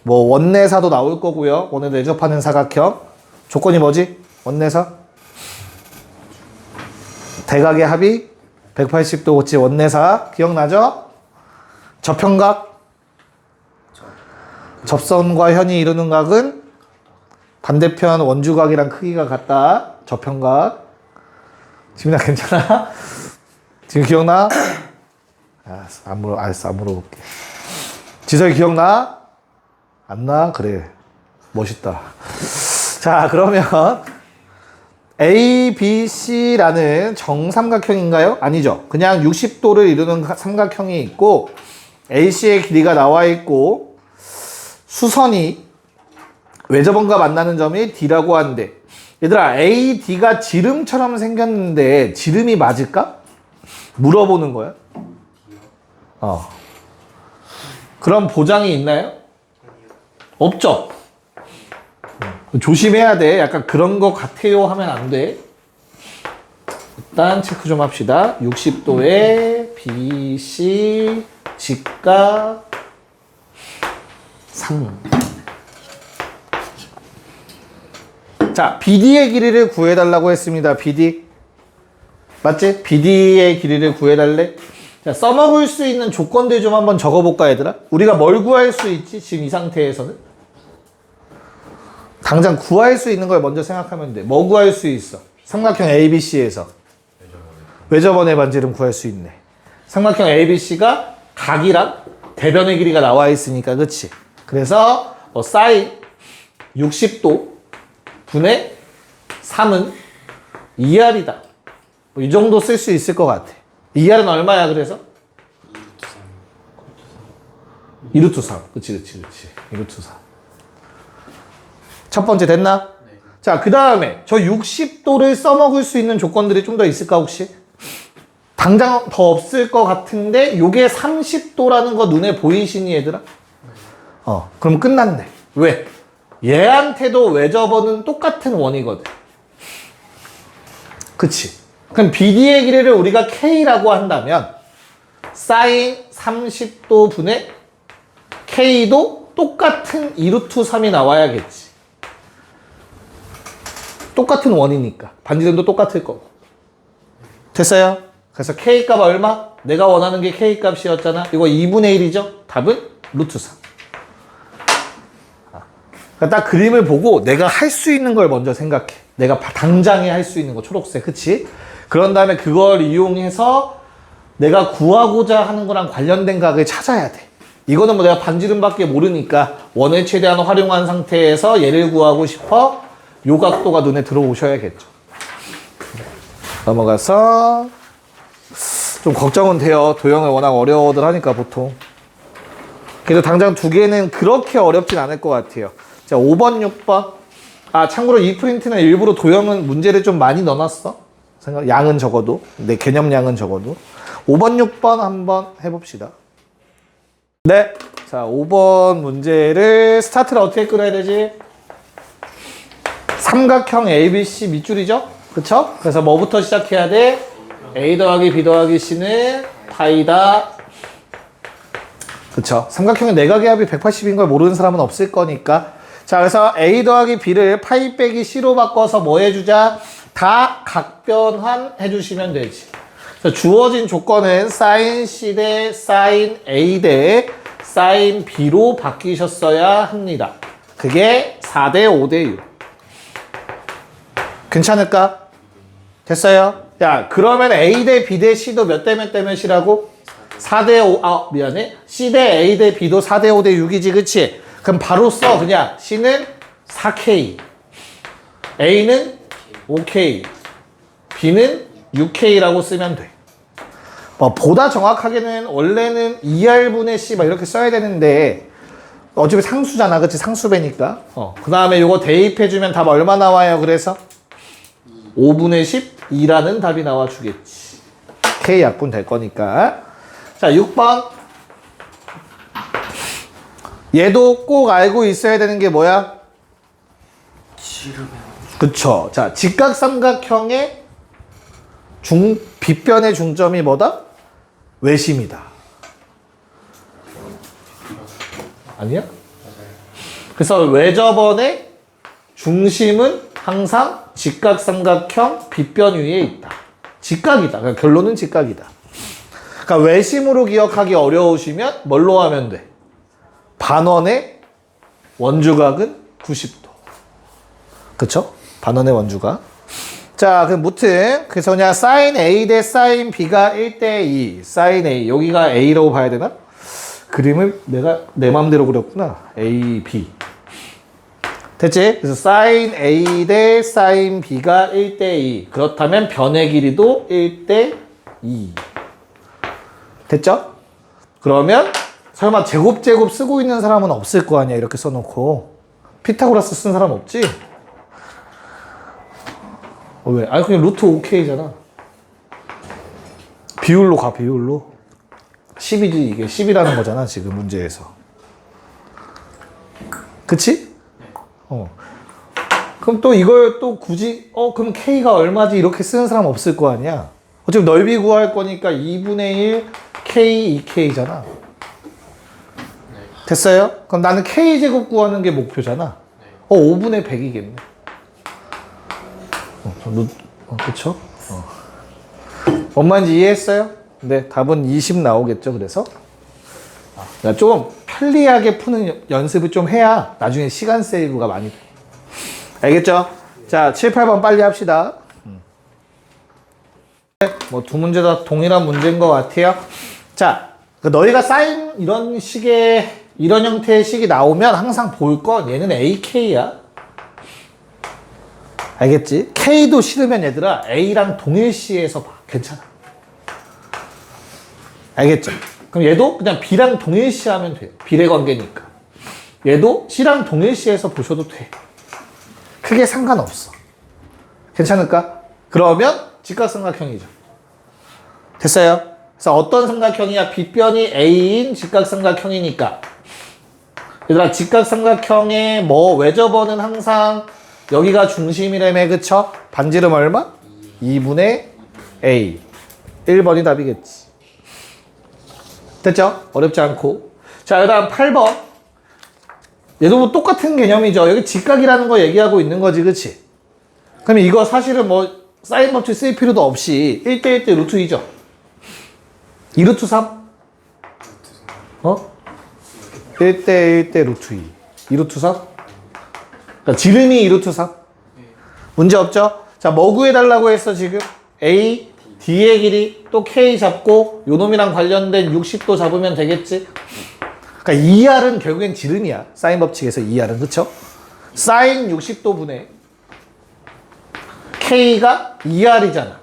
Speaker 1: 뭐 원내사도 나올 거고요. 원에 내접하는 사각형. 조건이 뭐지? 원내사? 대각의 합이 180도 고치 원내사. 기억나죠? 접형각? 접선과 현이 이루는 각은 반대편 원주각이랑 크기가 같다. 접형각. 지민아 괜찮아? 지금 기억나? 알았어, 안 물어볼게. 지석이 기억나? 안 나? 그래. 멋있다. 자, 그러면 ABC라는 정삼각형인가요? 아니죠. 그냥 60도를 이루는 삼각형이 있고 AC의 길이가 나와 있고 수선이 외접원과 만나는 점이 D라고 하는데 얘들아 A, D가 지름처럼 생겼는데 지름이 맞을까? 물어보는 거야. 그런 보장이 있나요? 없죠. 조심해야 돼. 약간 그런 거 같아요 하면 안 돼. 일단 체크 좀 합시다. 60도에 BC 직각 3. 자, BD의 길이를 구해달라고 했습니다. BD. 맞지? BD의 길이를 구해달래? 자, 써먹을 수 있는 조건들 좀 한번 적어볼까, 얘들아? 우리가 뭘 구할 수 있지? 지금 이 상태에서는? 당장 구할 수 있는 걸 먼저 생각하면 돼. 뭐 구할 수 있어? 삼각형 ABC에서. 외접원의 반지름 구할 수 있네. 삼각형 ABC가 각이랑 대변의 길이가 나와 있으니까, 그치? 그래서, 사인 60도 분의 3은 2R이다. 이 정도 쓸 수 있을 것 같아. 2R은 얼마야, 그래서? 2루트 3. 그치. 2루트 3. 첫 번째 됐나?
Speaker 3: 네.
Speaker 1: 자, 그 다음에 저 60도를 써먹을 수 있는 조건들이 좀 더 있을까, 혹시? 당장 더 없을 것 같은데, 요게 30도라는 거 눈에 보이시니, 얘들아? 그럼 끝났네. 왜? 얘한테도 외접원은 똑같은 원이거든. 그치? 그럼 BD의 길이를 우리가 K라고 한다면 사인 30도 분의 K도 똑같은 2루트 3이 나와야겠지. 똑같은 원이니까. 반지름도 똑같을 거고. 됐어요? 그래서 K 값 얼마? 내가 원하는 게 K 값이었잖아. 이거 2분의 1이죠? 답은 루트 3. 그러니까 딱 그림을 보고 내가 할 수 있는 걸 먼저 생각해. 내가 당장에 할 수 있는 거, 초록색, 그치? 그런 다음에 그걸 이용해서 내가 구하고자 하는 거랑 관련된 각을 찾아야 돼. 이거는 뭐 내가 반지름밖에 모르니까 원을 최대한 활용한 상태에서 얘를 구하고 싶어. 요 각도가 눈에 들어오셔야겠죠. 넘어가서 좀 걱정은 돼요. 도형을 워낙 어려워들 하니까 보통. 그래도 당장 두 개는 그렇게 어렵진 않을 것 같아요. 자, 5번, 6번. 참고로 이 프린트는 일부러 도형은 문제를 좀 많이 넣어놨어. 양은 적어도. 내 개념량은 적어도. 5번, 6번 한번 해봅시다. 네. 자, 5번 문제를 스타트를 어떻게 끊어야 되지? 삼각형 ABC 밑줄이죠? 그쵸? 그래서 뭐부터 시작해야 돼? A 더하기 B 더하기 C는 파이다. 그쵸? 삼각형의 내각의 합이 180인 걸 모르는 사람은 없을 거니까. 자, 그래서 A 더하기 B를 파이 빼기 C로 바꿔서 뭐 해주자? 다 각변환 해주시면 되지. 그래서 주어진 조건은 sin C 대 sin A 대 sin B로 바뀌셨어야 합니다. 그게 4대 5대 6. 괜찮을까? 됐어요? 야, 그러면 A 대 B 대 C도 몇 대 몇 대 몇이라고? 4대 5, 미안해. C 대 A 대 B도 4대 5대 6이지, 그치? 그럼 바로 써, 그냥. C는 4K, A는 5K, B는 6K라고 쓰면 돼. 보다 정확하게는 원래는 2R분의 C 막 이렇게 써야 되는데 어차피 상수잖아, 그치? 상수배니까. 그 다음에 이거 대입해주면 답 얼마 나와요, 그래서? 5분의 12라는 답이 나와주겠지. K 약분 될 거니까. 자, 6번. 얘도 꼭 알고 있어야 되는 게 뭐야? 그쵸. 자, 직각삼각형의 빗변의 중점이 뭐다? 외심이다. 아니야? 그래서 외접원의 중심은 항상 직각삼각형 빗변 위에 있다. 직각이다. 그러니까 결론은 직각이다. 그러니까 외심으로 기억하기 어려우시면 뭘로 하면 돼? 반원의 원주각은 90도. 그쵸? 반원의 원주각. 자, 그럼 무튼 그래서 그냥 sin A 대 sin B가 1대2. sin A. 여기가 A라고 봐야 되나? 그림을 내가 내 맘대로 그렸구나. A, B. 됐지? 그래서 sin A 대 sin B가 1대2. 그렇다면 변의 길이도 1대2. 됐죠? 그러면 설마 제곱 쓰고 있는 사람은 없을 거 아니야, 이렇게 써놓고. 피타고라스 쓴 사람 없지? 왜? 아니 그냥 루트 5K잖아. 비율로 가, 비율로. 10이지, 이게 10이라는 거잖아, 지금 문제에서. 그치? 그럼 또 이걸 또 굳이, 그럼 K가 얼마지? 이렇게 쓰는 사람 없을 거 아니야? 어차피 넓이 구할 거니까 2분의 1 K, 2K잖아. 됐어요? 그럼 나는 K제곱 구하는 게 목표잖아. 5분의 100이겠네. 그쵸? 뭔 말인지 이해했어요? 네, 답은 20 나오겠죠, 그래서? 좀 편리하게 푸는 연습을 좀 해야 나중에 시간 세이브가 많이 돼. 알겠죠? 자, 7, 8번 빨리 합시다. 뭐 두 문제 다 동일한 문제인 것 같아요. 자, 너희가 사인 이런 식의, 이런 형태의 식이 나오면 항상 볼 건 얘는 AK야. 알겠지? K도 싫으면 얘들아 A랑 동일시해서 봐. 괜찮아. 알겠죠? 그럼 얘도 그냥 B랑 동일시하면 돼. 비례관계니까. 얘도 C랑 동일시해서 보셔도 돼. 크게 상관없어. 괜찮을까? 그러면 직각삼각형이죠. 됐어요? 그래서 어떤 삼각형이야? 빗변이 A인 직각삼각형이니까. 얘들아 직각삼각형의 뭐 외접어는 항상 여기가 중심이라며, 그쵸? 반지름 얼마? 2분의 A. 1번이 답이겠지. 됐죠? 어렵지 않고. 자, 그 다음 8번. 얘도 뭐 똑같은 개념이죠. 여기 직각이라는 거 얘기하고 있는 거지, 그치? 그러면 이거 사실은 뭐 사인 법칙 쓸 필요도 없이 1대1 대 루트 2죠. 2루트 3? 1대1 대 루트 2. 2루트 3? 그러니까 지름이 2루트 3? 문제 없죠? 자, 뭐 구해달라고 했어, 지금? A, D의 길이, 또 K 잡고, 요 놈이랑 관련된 60도 잡으면 되겠지? 그러니까 2R은 결국엔 지름이야. 사인 법칙에서 2R은, 그쵸? 사인 60도 분의 K가 2R이잖아.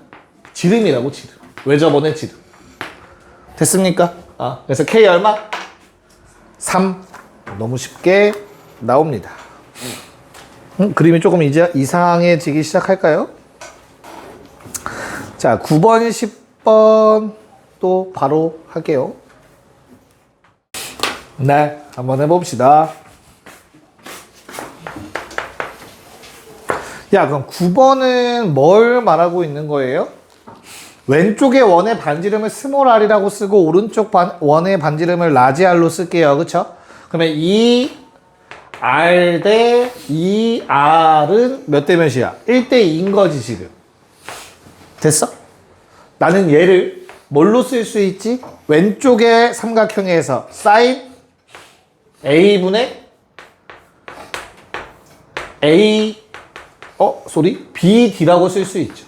Speaker 1: 지름이라고, 지름. 외접원의 지름. 됐습니까? 그래서 K 얼마? 3. 너무 쉽게 나옵니다. 그림이 조금 이제 이상해지기 시작할까요? 자, 9번, 10번 또 바로 할게요. 네, 한번 해봅시다. 야, 그럼 9번은 뭘 말하고 있는 거예요? 왼쪽의 원의 반지름을 스몰 r이라고 쓰고 오른쪽 원의 반지름을 라지 r로 쓸게요. 그쵸? 그러면 이 R 대 이 R은 몇 대 몇이야? 1대 2인 거지, 지금. 됐어? 나는 얘를 뭘로 쓸 수 있지? 왼쪽의 삼각형에서 사인 A분의 BD라고 쓸 수 있죠.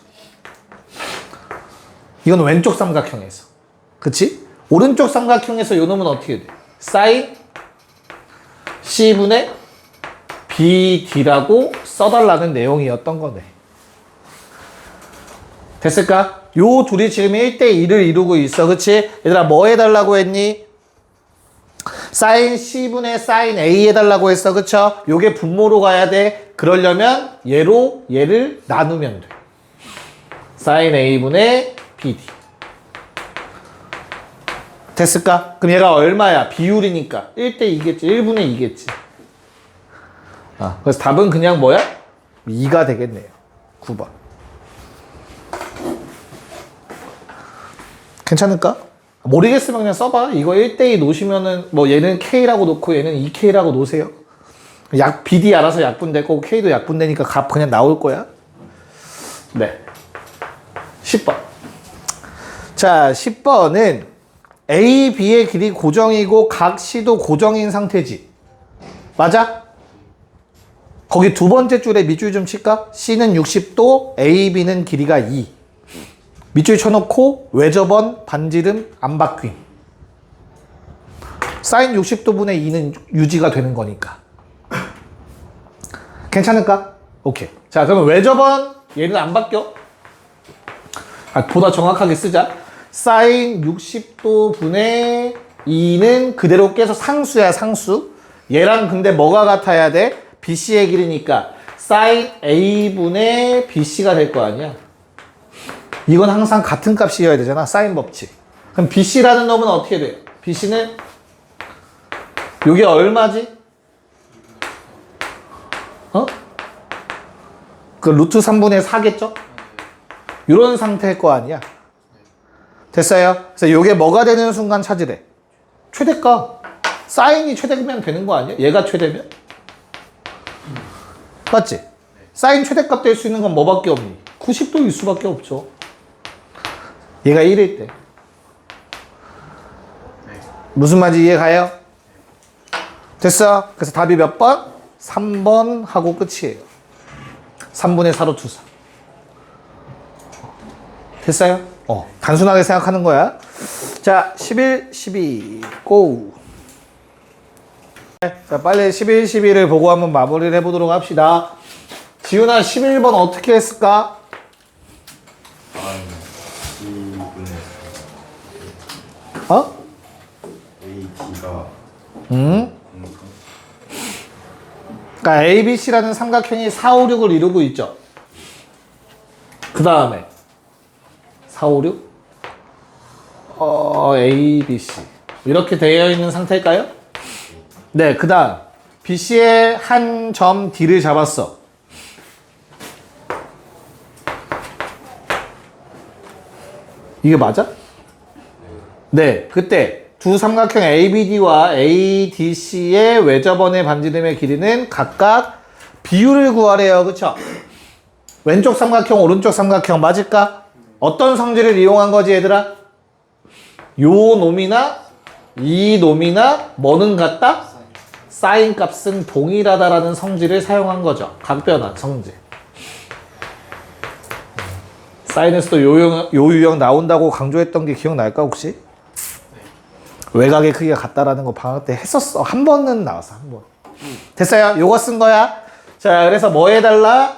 Speaker 1: 이건 왼쪽 삼각형에서. 그치? 오른쪽 삼각형에서 요 놈은 어떻게 돼? 사인 C분의 BD라고 써달라는 내용이었던 거네. 됐을까? 요 둘이 지금 1대2를 이루고 있어. 그치? 얘들아 뭐 해달라고 했니? 사인 C분의 사인 A 해달라고 했어. 그쵸? 요게 분모로 가야 돼. 그러려면 얘로 얘를 나누면 돼. 사인 A분의 BD. 됐을까? 그럼 얘가 얼마야? 비율이니까 1대2겠지. 1분의 2겠지. 그래서 답은 그냥 뭐야? 2가 되겠네요. 9번. 괜찮을까? 모르겠으면 그냥 써봐. 이거 1대2 놓으시면은 뭐 얘는 K라고 놓고 얘는 2K라고 놓으세요. BD 알아서 약분될 거고 K도 약분되니까 값 그냥 나올 거야. 네. 10번. 자, 10번은 A, B의 길이 고정이고 각 C도 고정인 상태지. 맞아? 거기 두 번째 줄에 밑줄 좀 칠까? C는 60도, A, B는 길이가 2. 밑줄 쳐놓고 외접원, 반지름, 안 바뀜. 사인 60도분의 2는 유지가 되는 거니까. 괜찮을까? 오케이. 자, 그러면 외접원 얘는 안 바뀌어. 보다 정확하게 쓰자. 사인 60도분의 2는 그대로 깨서 상수야, 상수. 얘랑 근데 뭐가 같아야 돼? BC의 길이니까 sin A분의 BC가 될 거 아니야. 이건 항상 같은 값이어야 되잖아. 사인 법칙. 그럼 BC라는 놈은 어떻게 돼요? BC는 요게 얼마지? 어? 그 루트 3분의 4겠죠? 이런 상태일 거 아니야. 됐어요? 그래서 요게 뭐가 되는 순간 찾으래. 최대값. 사인이 최대면 되는 거 아니야? 얘가 최대면? 맞지? 사인 최대값 될 수 있는 건 뭐밖에 없니? 90도일 수밖에 없죠. 얘가 1일 때. 무슨 말인지 이해가요? 됐어? 그래서 답이 몇 번? 3번 하고 끝이에요. 3분의 4로 투사. 됐어요? 단순하게 생각하는 거야. 자, 11, 12, 고! 자, 빨리 11, 12를 보고 한번 마무리를 해보도록 합시다. 지훈아, 11번 어떻게 했을까? 어?
Speaker 4: AT가
Speaker 1: 그러니까 ABC라는 삼각형이 4, 5, 6을 이루고 있죠. 그 다음에 4, 5, 6 ABC 이렇게 되어 있는 상태일까요? 네, 그 다음 BC의 한 점 D를 잡았어. 이게 맞아? 네, 그때 두 삼각형 ABD와 ADC의 외접원의 반지름의 길이는 각각 비율을 구하래요. 그쵸? 왼쪽 삼각형, 오른쪽 삼각형 맞을까? 어떤 성질을 이용한 거지, 얘들아? 요 놈이나 이 놈이나 뭐는 같다? 사인 값은 동일하다라는 성질을 사용한 거죠. 각변환 성질. 사인에서도 요 유형 나온다고 강조했던 게 기억날까 혹시? 외곽의 크기가 같다라는 거 방학 때 했었어. 한 번은 나왔어, 한 번. 됐어요? 요거 쓴 거야. 자, 그래서 뭐 해달라?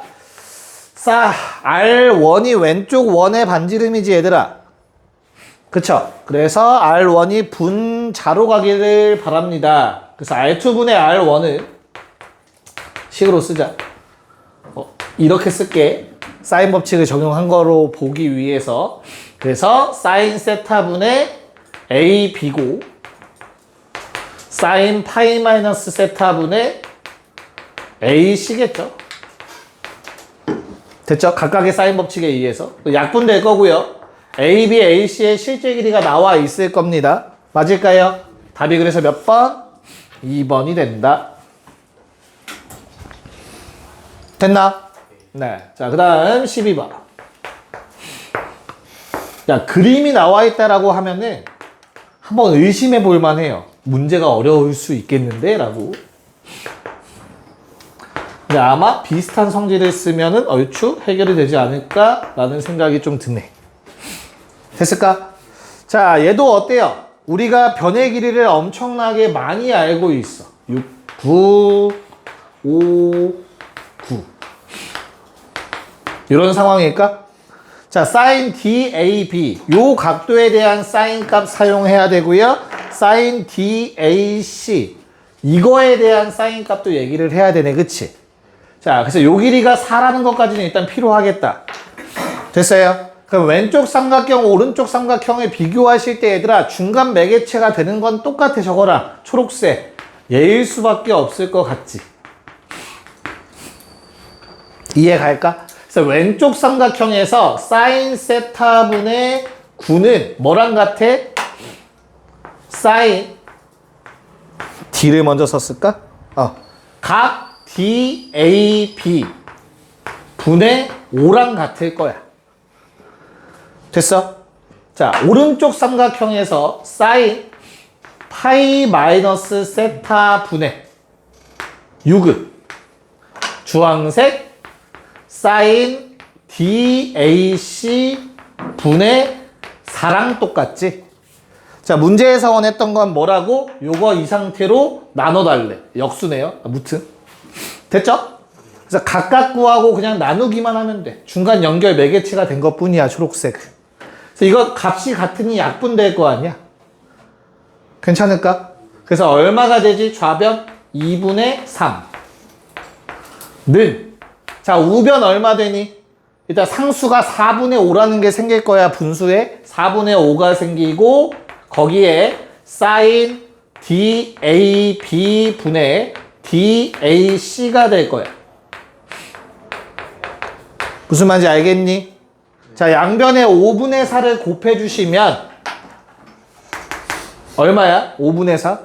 Speaker 1: R1이 왼쪽 원의 반지름이지, 얘들아. 그쵸? 그래서 R1이 분자로 가기를 바랍니다. 그래서 R2분의 R1을 식으로 쓰자. 이렇게 쓸게. 사인 법칙을 적용한 거로 보기 위해서. 그래서 사인 세타분의 AB고 사인 파이 마이너스 세타분의 AC겠죠. 됐죠? 각각의 사인 법칙에 의해서 약분될 거고요. AB, AC의 실제 길이가 나와 있을 겁니다. 맞을까요? 답이 그래서 몇 번? 2번이 된다. 됐나? 네. 자, 그 다음 12번. 야, 그림이 나와 있다라고 하면은 한번 의심해 볼 만해요. 문제가 어려울 수 있겠는데? 라고. 근데 아마 비슷한 성질을 쓰면은 얼추 해결이 되지 않을까? 라는 생각이 좀 드네. 됐을까? 자, 얘도 어때요? 우리가 변의 길이를 엄청나게 많이 알고 있어. 6, 9, 5, 9. 이런 상황일까? 자, sin DAB. 요 각도에 대한 사인 값 사용해야 되고요. sin DAC. 이거에 대한 사인 값도 얘기를 해야 되네. 그치? 자, 그래서 요 길이가 4라는 것까지는 일단 필요하겠다. 됐어요? 그럼 왼쪽 삼각형, 오른쪽 삼각형을 비교하실 때 얘들아 중간 매개체가 되는 건 똑같아. 적어라. 초록색. 얘일 수밖에 없을 것 같지? 이해 갈까? 그래서 왼쪽 삼각형에서 사인 세타분의 9는 뭐랑 같아? 사인 D를 먼저 썼을까? 각 DAB 분의 5랑 같을 거야. 됐어? 자, 오른쪽 삼각형에서 사인 파이 마이너스 세타 분의 6은 주황색 사인 DAC 분의 4랑 똑같지? 자, 문제에서 원했던 건 뭐라고? 요거 이 상태로 나눠달래. 역수네요. 무튼. 됐죠? 그래서 각각 구하고 그냥 나누기만 하면 돼. 중간 연결 매개체가 된 것 뿐이야, 초록색. 그래서 이거 값이 같으니 약분될 거 아니야? 괜찮을까? 그래서 얼마가 되지? 좌변 2분의 3. 는. 자, 우변 얼마 되니? 일단 상수가 4분의 5라는 게 생길 거야. 분수에 4분의 5가 생기고 거기에 사인 DAB 분의 DAC가 될 거야. 무슨 말인지 알겠니? 자, 양변에 5분의 4를 곱해 주시면 얼마야? 5분의 4?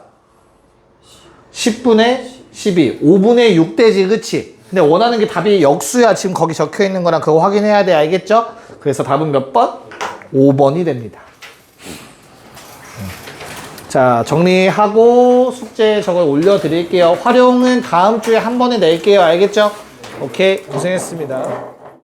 Speaker 1: 10분의 12. 5분의 6 되지, 그치? 근데 원하는 게 답이 역수야. 지금 거기 적혀 있는 거랑 그거 확인해야 돼. 알겠죠? 그래서 답은 몇 번? 5번이 됩니다. 자, 정리하고 숙제 저걸 올려드릴게요. 활용은 다음 주에 한 번에 낼게요. 알겠죠? 오케이. 고생했습니다.